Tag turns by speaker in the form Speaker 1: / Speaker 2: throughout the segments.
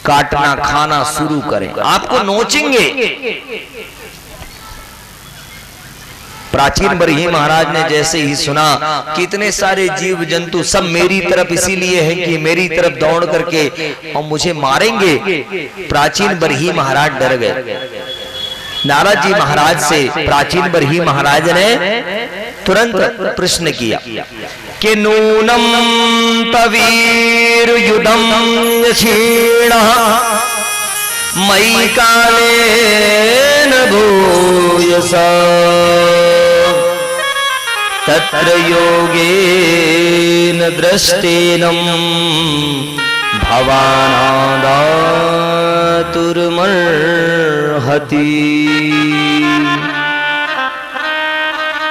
Speaker 1: काटना खाना शुरू करें, आपको नोचेंगे। प्राचीन बरही महाराज ने जैसे ही सुना कि इतने सारे जीव जंतु सब मेरी तरफ इसीलिए है कि मेरी तरफ दौड़ करके और मुझे मारेंगे, प्राचीन बरही महाराज डर गए। नारद जी महाराज से प्राचीन बरही महाराज ने तुरंत प्रश्न किया कि नूनम तवीर युधम क्षीणः मयि कालेन भूयसा तत्र योगेन दृष्टेनम भवानादातुर्मर्हति।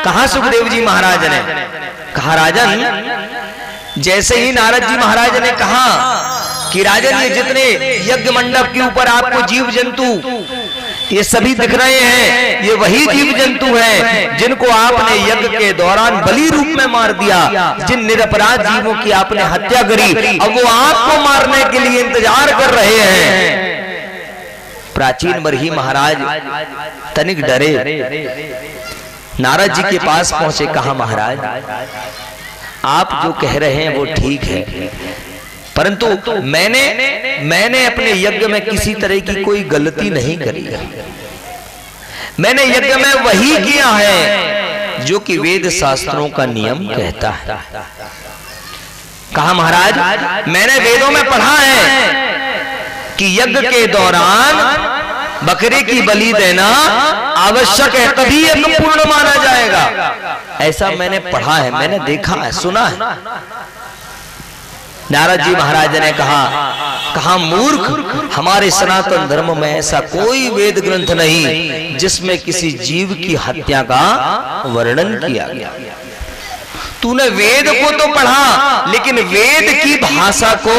Speaker 1: कहा सुखदेव जी महाराज ने, कहा राजन, जैसे ही नारद जी महाराज ने कहा कि राजन ये जितने यज्ञ मंडप के ऊपर आपको जीव जंतु ये सभी दिख रहे हैं, ये वही जीव जंतु हैं जिनको आपने यज्ञ के दौरान बलि रूप में मार दिया, जिन निरपराध जीवों की आपने हत्या करी, अब वो आपको मारने के लिए इंतजार कर रहे हैं। प्राचीन बरही महाराज तनिक डरे, नारद जी के पास पहुंचे, कहा महाराज आप जो कह रहे हैं वो ठीक है, परंतु मैंने अपने यज्ञ में किसी तरह की कोई गलती नहीं करी है। मैंने यज्ञ में वही किया है जो कि वेद शास्त्रों का नियम कहता है। कहा महाराज मैंने वेदों में पढ़ा है कि यज्ञ के दौरान बकरे की बलि देना आवश्यक है, तभी यज्ञ पूर्ण माना जाएगा। ऐसा मैंने पढ़ा है, मैंने देखा है, सुना है। नारद जी महाराज ने कहा मूर्ख, हमारे सनातन धर्म में ऐसा कोई वेद ग्रंथ नहीं जिसमें किसी जीव की हत्या का वर्णन किया गया। तूने वेद को तो पढ़ा लेकिन वेद की भाषा को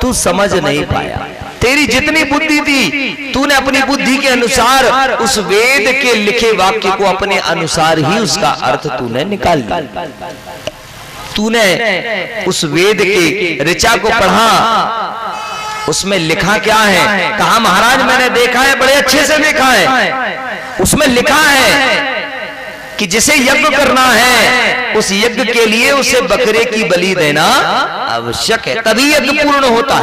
Speaker 1: तू समझ नहीं पाया। तेरी जितनी बुद्धि थी तूने अपनी बुद्धि के अनुसार उस वेद के लिखे वाक्य को अपने अनुसार ही उसका अर्थ तूने निकाल लिया। तूने उस वेद के ऋचा को पढ़ा, उसमें लिखा क्या है? कहा महाराज मैंने देखा है, बड़े अच्छे से देखा है। उसमें लिखा है कि जिसे यज्ञ करना है उस यज्ञ के लिए उसे बकरे की बलि देना आवश्यक है, तभी यज्ञ पूर्ण होता है।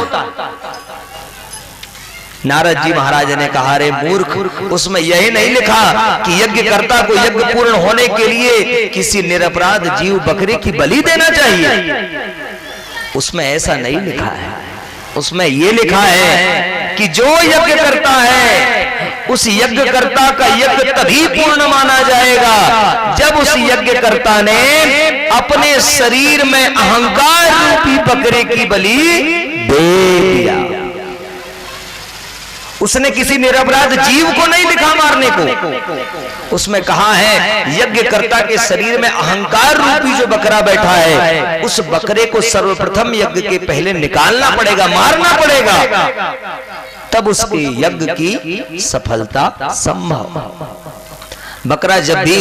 Speaker 1: नारद जी महाराज ने कहा रे मूर्ख, उसमें यही नहीं लिखा कि यज्ञकर्ता को यज्ञ पूर्ण होने के लिए किसी निरपराध जीव बकरे की बलि देना चाहिए। उसमें ऐसा नहीं लिखा है। उसमें यह लिखा है कि जो यज्ञ करता है उस यज्ञकर्ता का यज्ञ तभी पूर्ण माना जाएगा जब उस यज्ञकर्ता ने अपने शरीर में अहंकार रूपी बकरे की बलि दे दिया। उसने किसी निरपराध जीव को नहीं लिखा मारने को। उसमें कहा है यज्ञकर्ता के शरीर में अहंकार रूपी जो बकरा बैठा है उस बकरे को सर्वप्रथम यज्ञ के पहले निकालना पड़ेगा, मारना पड़ेगा, तब उसके यज्ञ की सफलता संभव। बकरा जब भी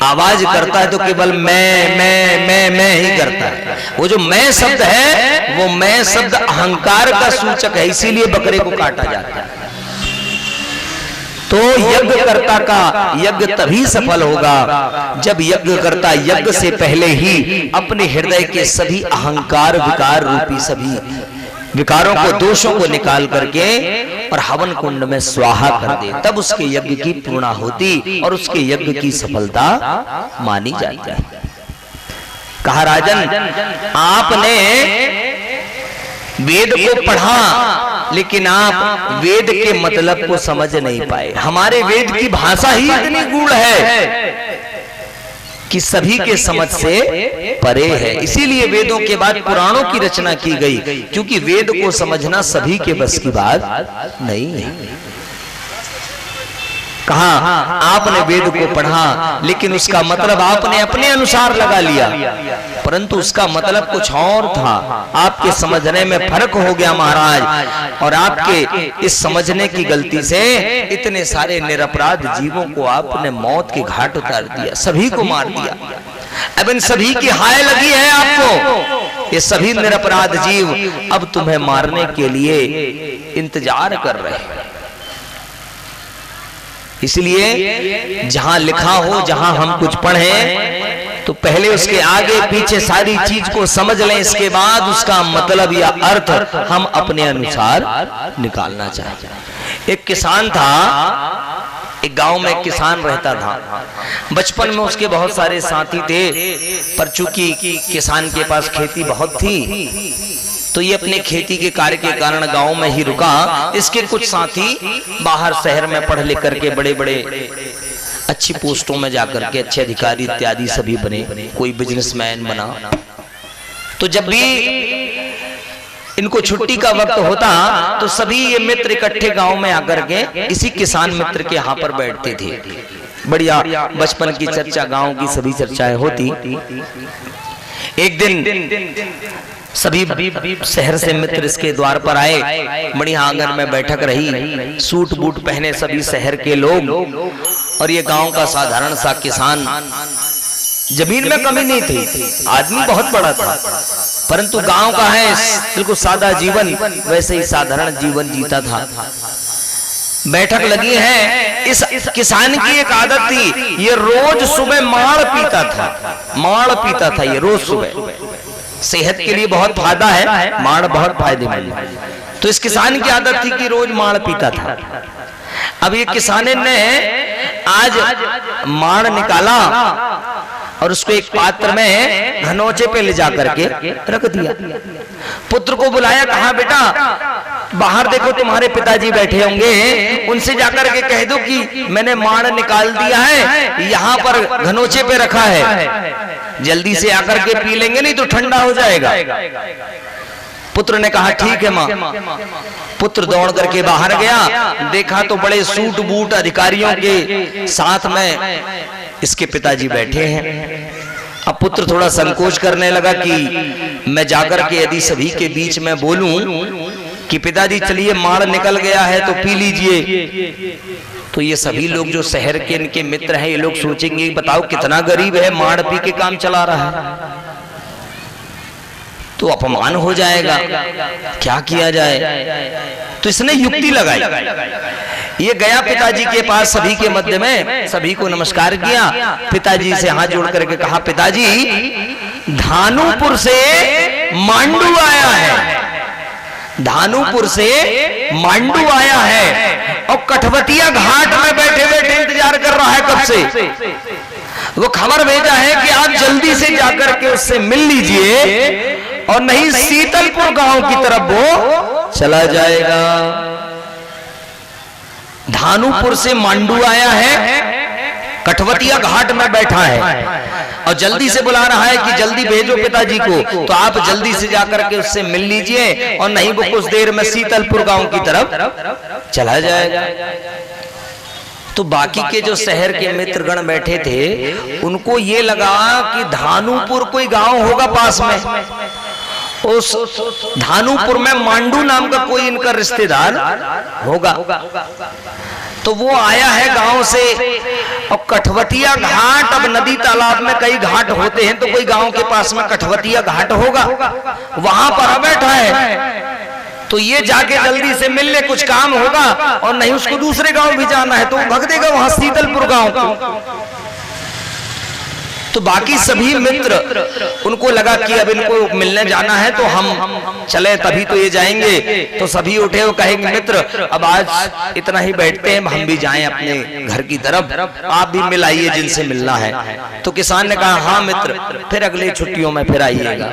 Speaker 1: आवाज करता है तो केवल मैं ही करता है। वो जो मैं शब्द है वो मैं शब्द अहंकार का सूचक है, इसीलिए बकरे को काटा जाता है। तो यज्ञकर्ता का यज्ञ तभी सफल होगा जब यज्ञकर्ता यज्ञ से पहले ही अपने हृदय के सभी अहंकार विकार रूपी सभी विकारों को, दोषों को निकाल करके और हवन कुंड में स्वाहा कर दे, तब उसके यज्ञ की पूर्णाहुति और उसके यज्ञ की सफलता मानी जाती है। कहा राजन आपने वेद को पढ़ा लेकिन आप वेद के मतलब को समझ नहीं पाए। हमारे वेद की भाषा ही इतनी गूढ़ है कि सभी के समझ से परे है, इसीलिए वेदों के बाद पुराणों की रचना की गई, क्योंकि वेद को समझना सभी के बस की बात नहीं है। कहा आपने वेद को पढ़ा लेकिन उसका मतलब आपने अपने अनुसार लगा लिया, परंतु उसका मतलब कुछ और था। आपके समझने में फर्क हो गया महाराज, और आपके इस समझने की गलती से इतने सारे निरपराध जीवों को आपने मौत के घाट उतार दिया, सभी को मार दिया। अब इन सभी की हाय लगी है आपको, ये सभी निरपराध जीव अब तुम्हें मारने के लिए इंतजार कर रहे हैं। इसलिए जहां लिखा हो, जहां हम कुछ पढ़ें तो पहले उसके आगे पीछे सारी चीज को समझ लें, इसके बाद उसका मतलब या अर्थ हम अपने अनुसार निकालना चाहें। एक किसान था, एक गांव में एक किसान रहता था। बचपन में उसके बहुत सारे साथी थे, पर चूंकि किसान के पास खेती बहुत थी तो ये अपने खेती के कार्य के कारण गांव में ही रुका। इसके कुछ साथी बाहर शहर में पढ़ लिख करके बड़े बड़े अच्छी पोस्टों में जाकर के अच्छे अधिकारी इत्यादि सभी बने, कोई बिजनेसमैन बना। तो जब भी इनको छुट्टी का वक्त होता तो सभी ये मित्र इकट्ठे गांव में आकर के इसी किसान मित्र के यहाँ पर बैठते थे। बढ़िया बचपन की चर्चा, गांव की सभी चर्चाएं होती। एक दिन सभी शहर से मित्र इसके द्वार पर आए, बढ़िया आंगन में बैठक रही, सूट बूट पहने सभी शहर के लोग, और ये गांव का साधारण सा किसान। जमीन में कमी नहीं थी, आदमी बहुत बड़ा था, परंतु गांव का है बिल्कुल सादा जीवन, वैसे ही साधारण जीवन जीता था। बैठक लगी है। इस किसान की एक आदत थी, ये रोज सुबह माड़ पीता था, माड़ पीता था ये रोज सुबह। सेहत के लिए बहुत फायदा है, माड़ बहुत फायदेमंद है। तो इस किसान की आदत थी कि रोज माड़ पीता था। अब ये किसान ने आज माड़ निकाला और उसको एक पात्र में घनौचे पे ले जाकर के रख दिया। पुत्र को बुलाया, कहा बेटा बाहर देखो तुम्हारे पिताजी बैठे होंगे, उनसे जाकर के कह दो कि मैंने माड़ निकाल दिया है, यहाँ पर घनौचे पे रखा है, जल्दी से आकर के पी लेंगे, नहीं तो ठंडा हो जाएगा। पुत्र ने कहा ठीक है माँ। पुत्र दौड़ करके बाहर गया, देखा तो बड़े सूट बूट अधिकारियों के साथ में इसके पिताजी बैठे हैं। अब पुत्र थोड़ा संकोच करने लगा कि मैं जाकर के यदि सभी के बीच में बोलूं कि पिताजी चलिए माड़ निकल गया है तो पी लीजिए, तो ये सभी लोग जो शहर के इनके मित्र हैं, ये लोग सोचेंगे बताओ कितना गरीब है, माड़ पी के काम चला रहा है, तो अपमान हो जाएगा, क्या किया जाए। तो इसने युक्ति लगाई। ये गया पिताजी के पास, सभी के मध्य में, सभी को नमस्कार किया, पिताजी से हाथ जोड़ करके कहा पिताजी धानुपुर से मांडू आया है, धानुपुर से मांडू आया है और कठवतिया घाट में बैठे बैठे इंतजार कर रहा है कब से। वो खबर भेजा है कि आप जल्दी से जाकर के उससे मिल लीजिए और नहीं शीतलपुर गांव की तरफ वो चला जाएगा। धानुपुर से मांडू आया है, कठवतिया घाट में बैठा है और जल्दी से बुला रहा है कि जल्दी भेजो पिताजी को, तो आप जल्दी से जाकर के उससे मिल लीजिए और नहीं वो कुछ देर में शीतलपुर गांव की तरफ चला जाएगा। तो बाकी के जो शहर के मित्रगण बैठे थे उनको ये लगा कि धानुपुर कोई गांव होगा पास में, उस धानुपुर में मांडू नाम का कोई इनका रिश्तेदार होगा। तो वो आया है गांव से, और कठवतिया घाट, अब नदी तालाब में कई घाट होते हैं, तो कोई गांव के पास में कठवतिया घाट होगा, वहां पर बैठा है। तो ये जाके जल्दी से मिल ले, कुछ काम होगा, और नहीं उसको दूसरे गांव भी जाना है तो वो भग देगा वहां शीतलपुर गांव को। तो बाकी सभी मित्र उनको लगा कि अब इनको मिलने जाना है तो हम चले तभी तो ये जाएंगे। तो सभी उठे वो कहेंगे मित्र अब आज इतना ही बैठते हैं, हम भी जाएं अपने घर की तरफ, आप भी मिल आइए जिनसे मिलना है। तो किसान ने कहा हाँ मित्र, फिर अगले छुट्टियों में फिर आइएगा।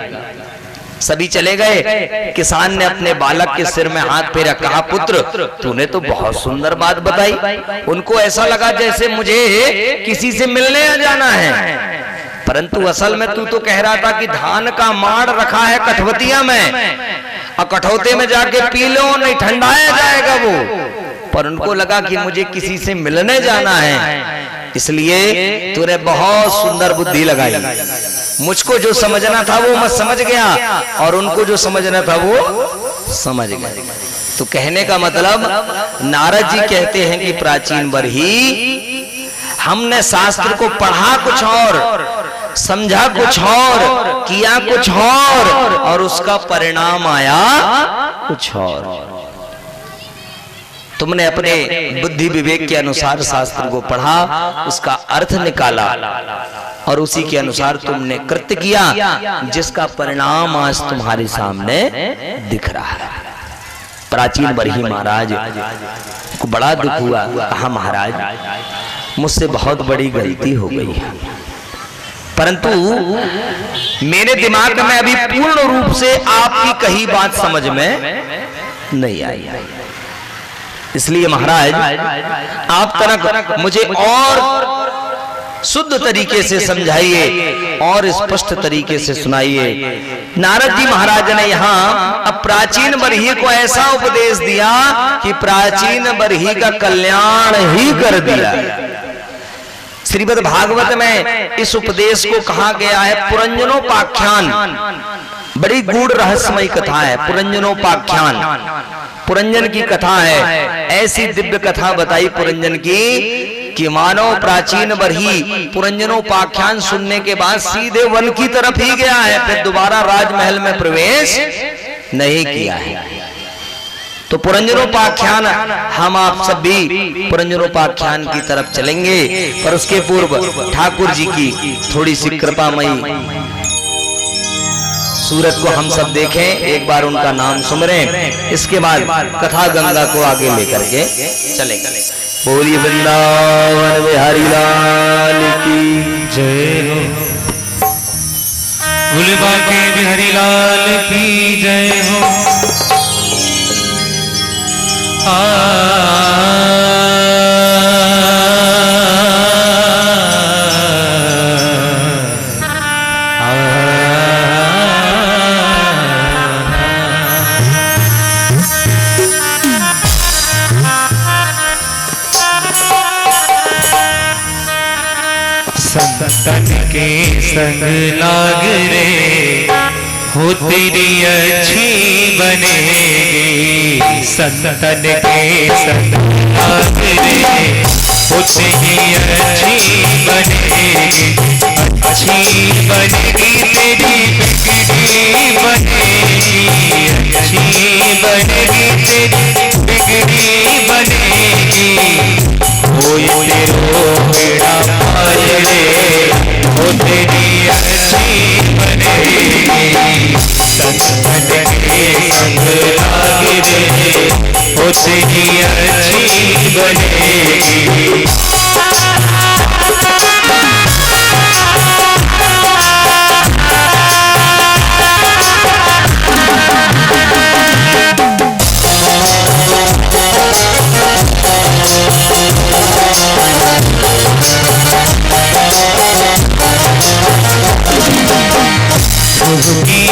Speaker 1: सभी चले गए। किसान ने अपने बालक के सिर में हाथ फेरा, कहा पुत्र तूने तो बहुत सुंदर बात बताई। उनको ऐसा लगा जैसे मुझे किसी से मिलने आ जाना है, परंतु असल में तू तो कह रहा था कि धान का माड़ रखा है कठवतिया में और कठौते में जाके पी लो, नहीं ठंडाया जाएगा वो। पर उनको लगा कि मुझे किसी से मिलने जाना है, इसलिए तूने बहुत सुंदर बुद्धि लगाई। मुझको जो समझना था वो मैं समझ गया और उनको जो समझना था वो समझ गया। तो कहने का मतलब नारद जी कहते हैं कि प्राचीन बरही हमने शास्त्र को पढ़ा कुछ और समझा कुछ और, किया कुछ और उसका परिणाम आया कुछ और। तुमने अपने बुद्धि विवेक के अनुसार शास्त्र को पढ़ा, उसका अर्थ निकाला और उसी के अनुसार तुमने कृत्य किया, जिसका परिणाम आज तुम्हारे सामने दिख रहा है। प्राचीन बरही महाराज को बड़ा दुख हुआ, कहा महाराज मुझसे बहुत बड़ी गलती हो गई है, परंतु मेरे दिमाग में अभी पूर्ण रूप से आपकी कही बात समझ में नहीं आई, इसलिए महाराज आप तनिक मुझे और शुद्ध तरीके से समझाइए और स्पष्ट तरीके से सुनाइए। नारद जी महाराज ने यहाँ अब प्राचीन बरही को ऐसा उपदेश दिया कि प्राचीन बरही का कल्याण ही कर दिया। श्रीमद् भागवत में इस उपदेश को कहा गया है पुरंजनोपाख्यान। बड़ी गूढ़ रहस्यमय कथा है पुरंजनोपाख्यान। पुरंजन की कथा है, ऐसी दिव्य कथा बताई पुरंजन की कि मानो प्राचीन बरही पुरंजनोपाख्यान सुनने के बाद सीधे वन की तरफ ही गया है, फिर दोबारा राजमहल में प्रवेश नहीं किया है। तो पुरंजनोपाख्यान हम आप सब भी पुरंजनोपाख्यान की तरफ चलेंगे, पर उसके पूर्व ठाकुर जी की थोड़ी सी कृपामयी सूरत को हम सब देखें, एक बार उनका नाम सुमरें, इसके बाद कथा गंगा को आगे लेकर के चलेंगे। बोलिए वृंदावन बिहारी लाल की जय हो,
Speaker 2: भोले के बिहारी लाल की जय हो। संतन के संग लाग रे हो तेरी अच्छी बनेगी। संतन के संग लाग रे हो तेरी अच्छी बनेगी। अच्छी बनेगी तेरी बिगड़ी बनेगी। अच्छी बनेगी तेरी बिगड़ी बनेगी। हो तेरो बेड़ा पार रे हो तेरी अच्छी बनेगी। संतन के संग लाग रे हो तेरी अच्छी बनेगी।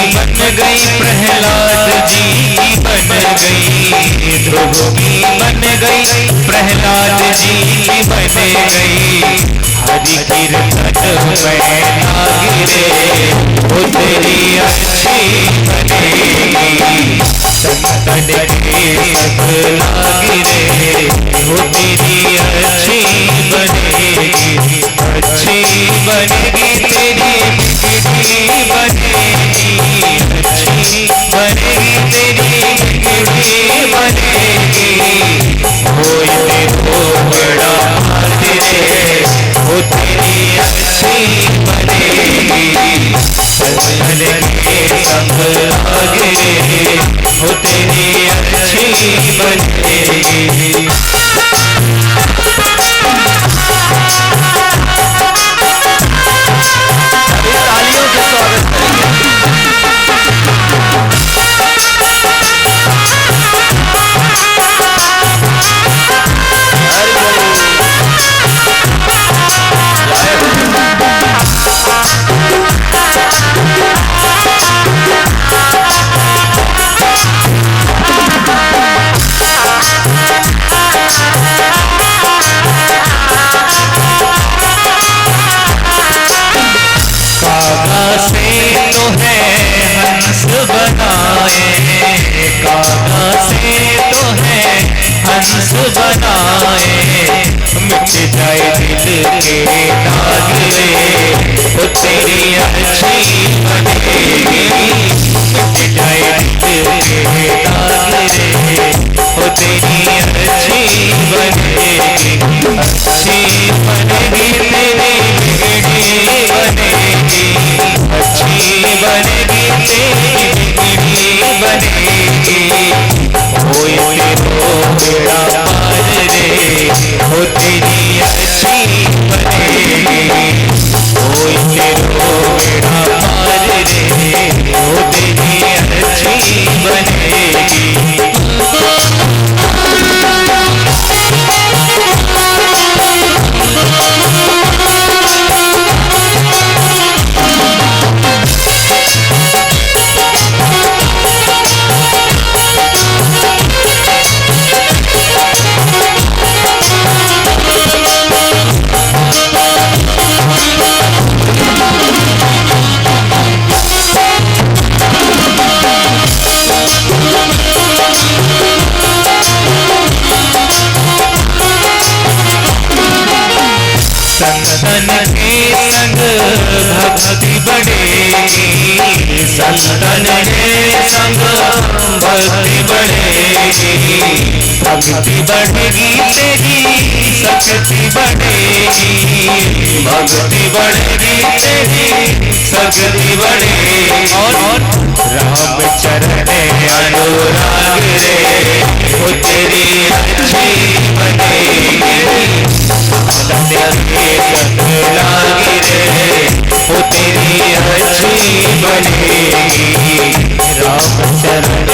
Speaker 2: बन गई प्रहलाद जी बन गई। ध्रुवी बन गई प्रहलाद जी बन गई। हरि कीर्तन में लाग रे हो तेरी अच्छी बनेगी। संतन के संग लाग रे हो तेरी अच्छी बनेगी। अच्छी बनेगी तेरी बिगड़ी बनेगी। अच्छी बनेगी तेरी बिगड़ी बनेगी। होय देखो बड़ा हाथ रे हो तेरी अच्छी बनेगी। संतन के संग लाग रे हो तेरी अच्छी बनेगी।
Speaker 1: तालियों से स्वागत करेंगे।
Speaker 2: हंस बनाए मिट जाए दिल के दाग रे हो तेरी अच्छी बनेगी, मिट जाए दिल के दाग रे, वो तेरी अच्छी बनेगी, अच्छी बनेगी तेरी बिगड़ी बनेगी, अच्छी बनेगी तेरी बिगड़ी बनेगी, होए तेरो बेड़ा पार रे, वो तेरी अच्छी बनेगी, होए तेरो बेड़ा पार रे, वो तेरी अच्छी बनेगी। संतन के संग भक्ति बढ़ेगी, संतन के संग भक्ति बढ़ेगी, भक्ति बढ़ेगी तेरी शक्ति बढ़ेगी, भक्ति बढ़ेगी तेरी शक्ति बढ़ेगी, और राम चरण अनुराग रे, वो तेरी अच्छी बनेगी, तेरे संग लागी रे, वो तेरी अच्छी बनेगी, राम चरण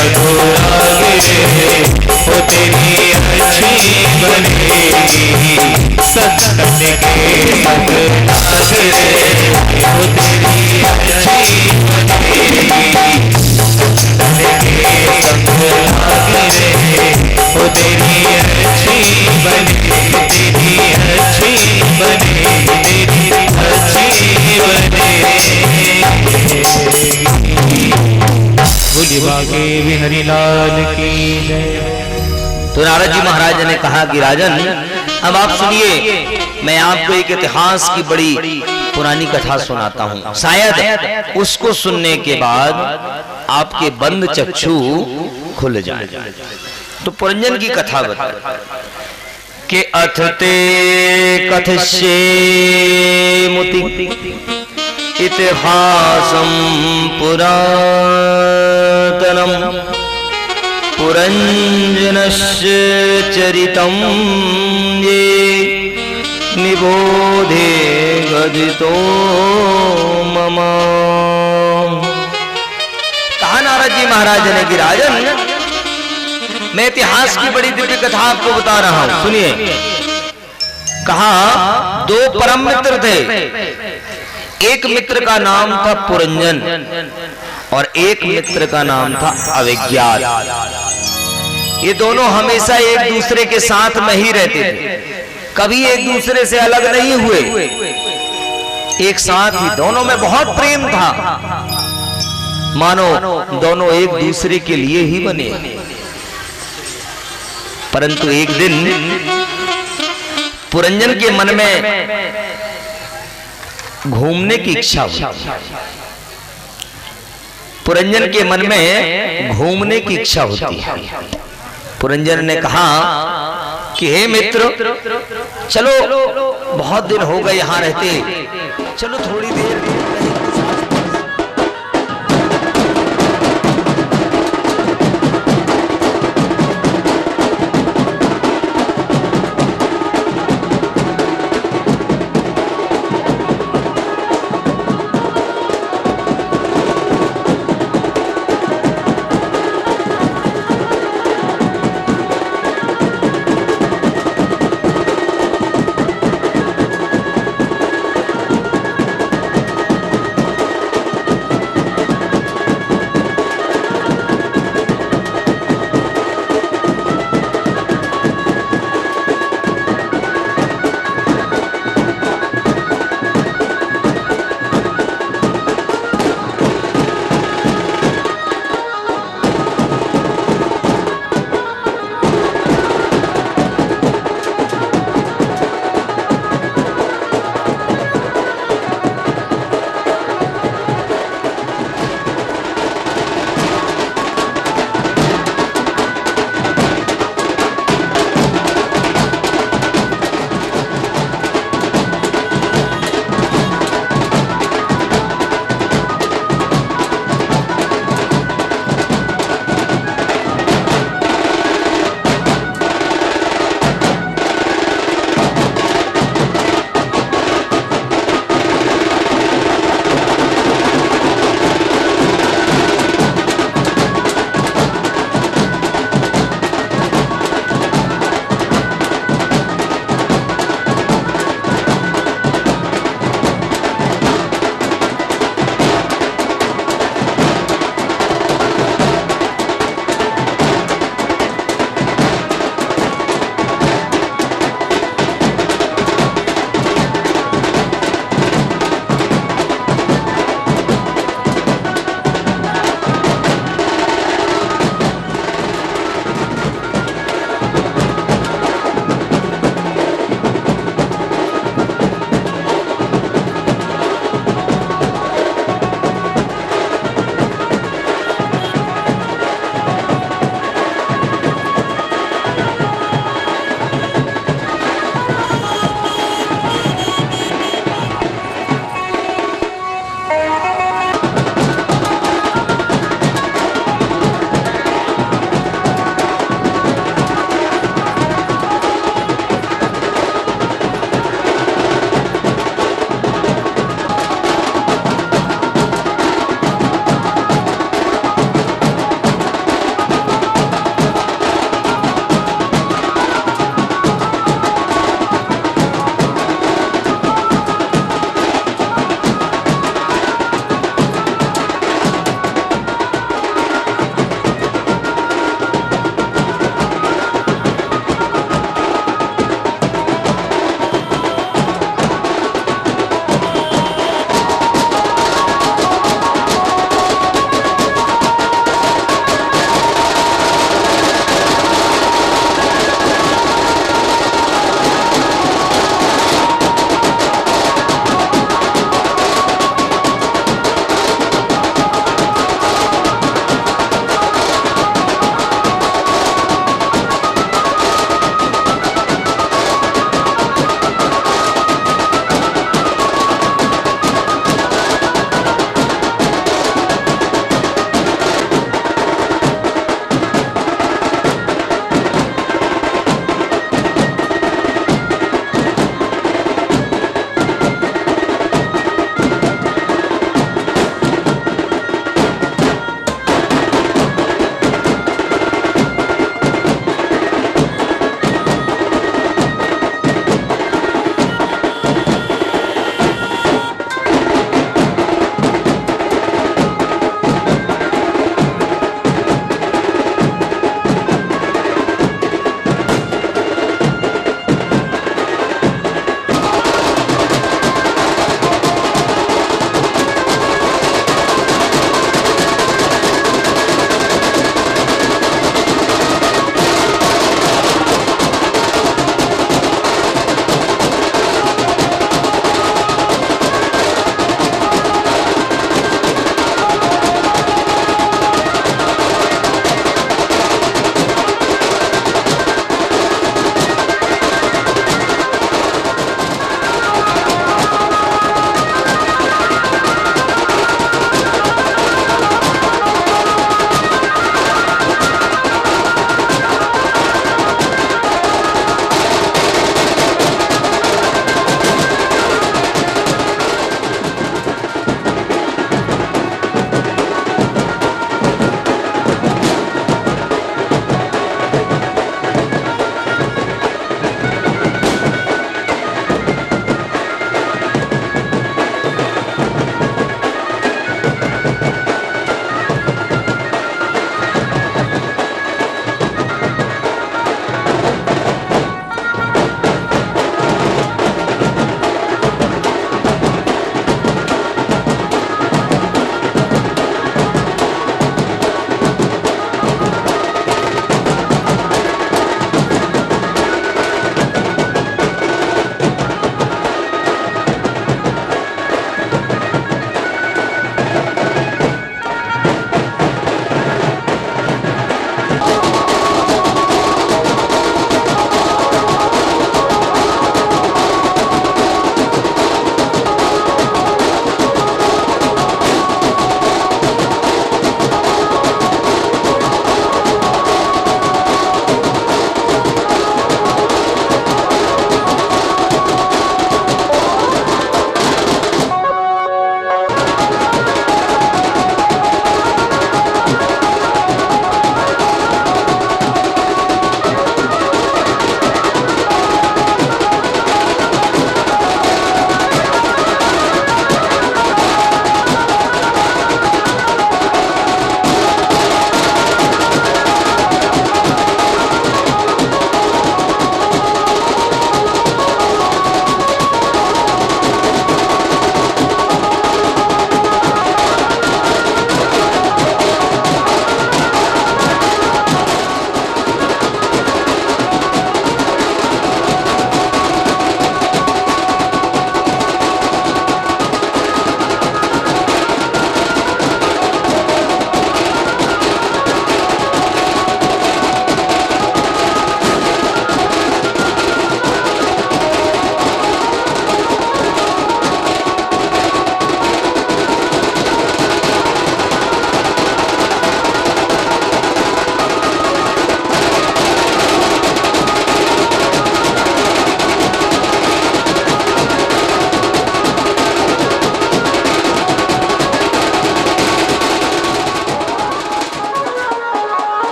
Speaker 2: अनुराग रे, वो तेरी अच्छी बनेगी, सतन के संग लाग रे, वो तेरी अच्छी बनेगी, सतन के संग लाग रे, वो तेरी अच्छी बनेगी, तेरी अच्छी बनेगी, तेरी अच्छी बनेगी। बोलिए बागे बिहारी लाल की जय।
Speaker 1: तो नारद जी महाराज ने कहा कि राजन, अब आप सुनिए, मैं आपको एक इतिहास की बड़ी पुरानी कथा सुनाता हूँ, शायद उसको सुनने के बाद आपके बंद चक्षु खुल जाए। तो पुरंजन की कथा बता कि अथ ते कथयेमुति इतिहासं पुरातनम् पुरंजनस्य चरितं ये निबोधे गदितो मम। कहा नारद जी महाराज ने कि राजन, मैं इतिहास की बड़ी दिव्य कथा आपको बता रहा हूं, सुनिए। कहा दो परम मित्र थे, एक मित्र का नाम था पुरंजन और एक मित्र का नाम था अविज्ञात। ये दोनों हमेशा एक दूसरे के साथ में ही रहते थे, कभी एक दूसरे से अलग नहीं हुए, एक साथ ही, दोनों में बहुत प्रेम था, मानो दोनों एक दूसरे के लिए ही बने। परंतु एक दिन पुरंजन के मन में घूमने की इच्छा हुई, पुरंजन के मन में घूमने की इच्छा होती है। पुरंजन ने कहा कि हे मित्र, चलो बहुत दिन हो गए यहां रहते, चलो थोड़ी देर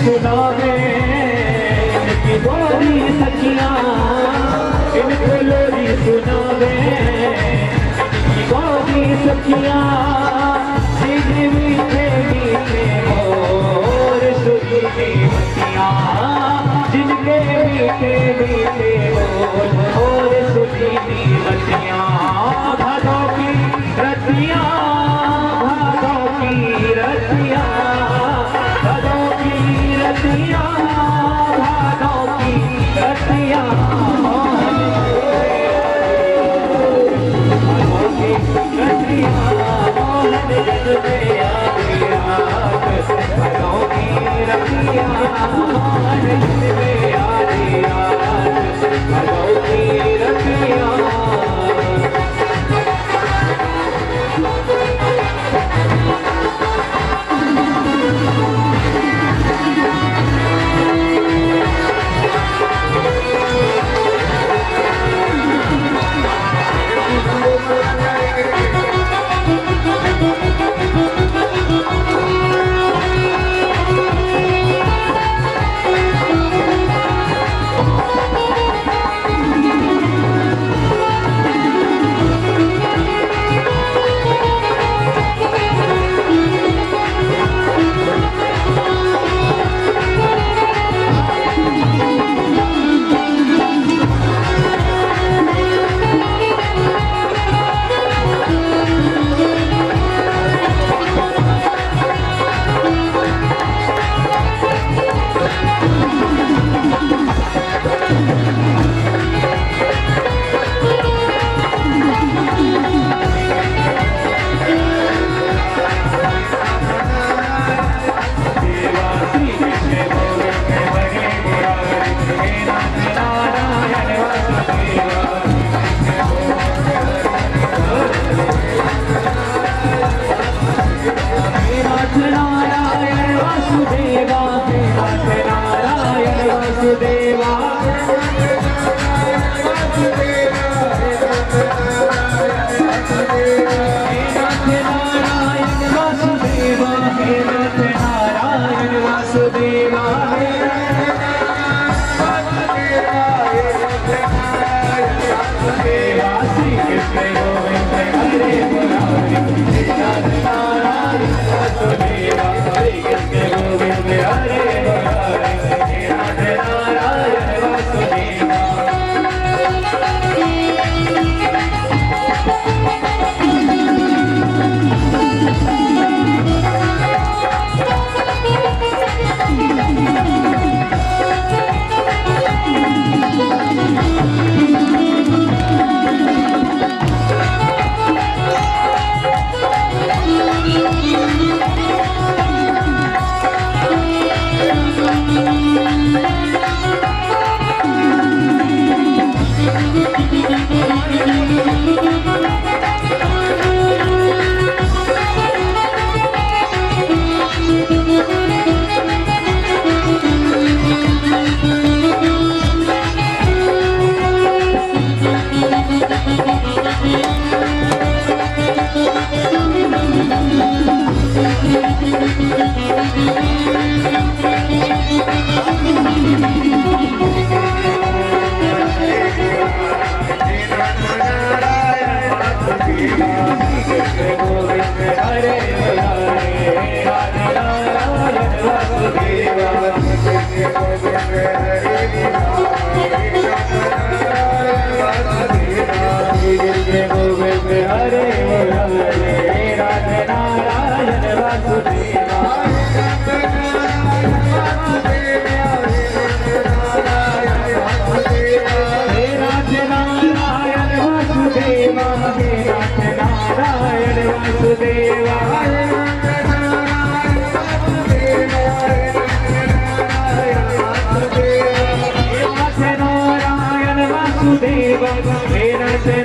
Speaker 3: सुनावे इनकी गोरी सखियां, इनको लोरी सुनावे इनकी गोरी सखियां, जिनके मीठे मीठे और सुरीली बतियां, जिनके मीठे मीठे और सुरीली बतियां, भादों की रतियां, भादों की रतियां, भादों की रतियां, भादों की रतियां, भादों की रतियां, मोहन जज्बे आधी रात, भादों की रतियां, मोहन जज्बे आधी रात, भादों की रतियां।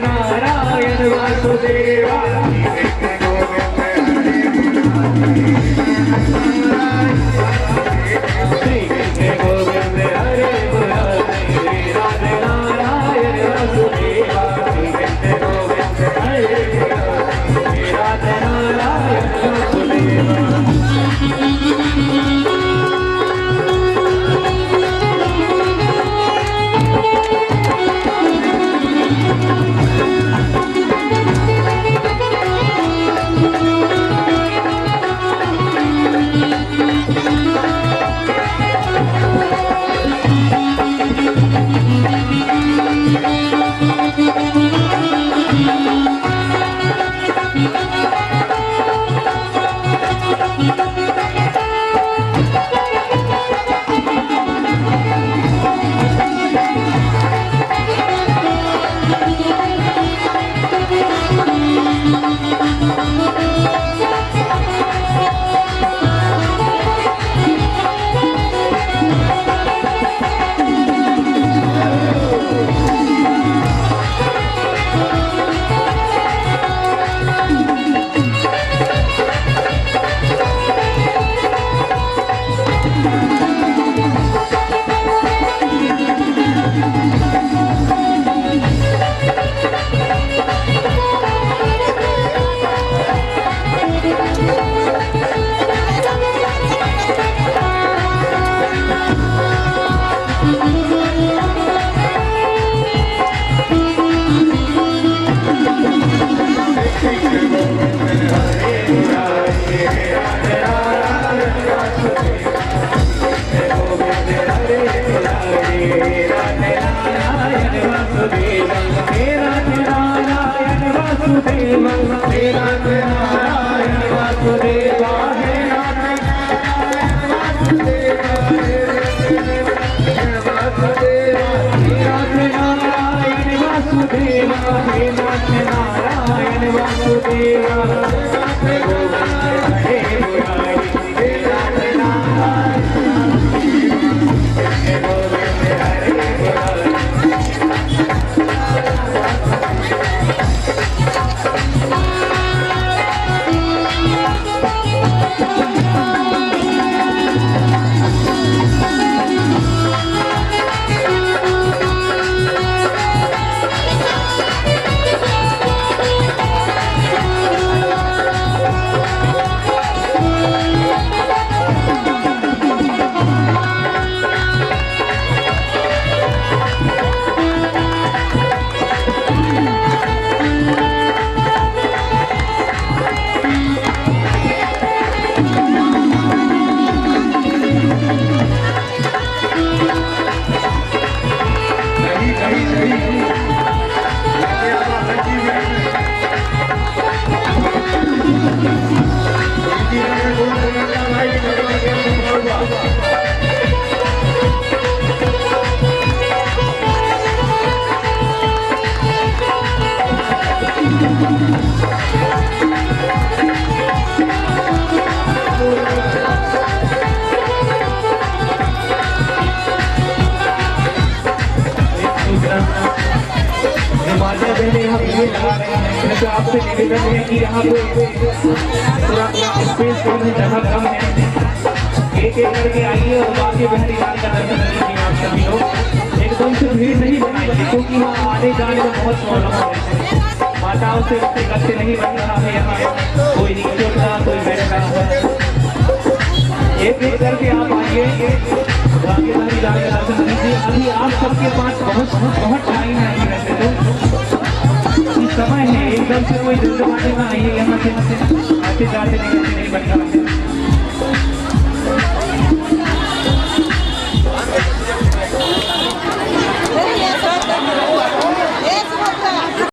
Speaker 4: नारायण वासुदेवा
Speaker 3: तो आपसे निवेदन है कि यहाँ पे थोड़ा स्पेस कम है, जगह कम है, एक एक करके आइए और बाकी बहरी लाल का दर्शन कीजिए। आप सभी लोग एकदम से भीड़ नहीं बनाइए, क्योंकि वहाँ आने जाने में बहुत प्रॉब्लम हो रही है। माताओं से गत्ते नहीं बन रहा है, यहाँ कोई नीचे उठ रहा, कोई बैठ रहा है। एक एक करके आप आइए, बाकी बहरी लाल का दर्शन कीजिए। अभी आप सबके पास बहुत टाइम है, वैसे तो समय है, एकदम से कोई जल्दबाजी में आइए, यहाँ से आते जाते नहीं बन रहा है।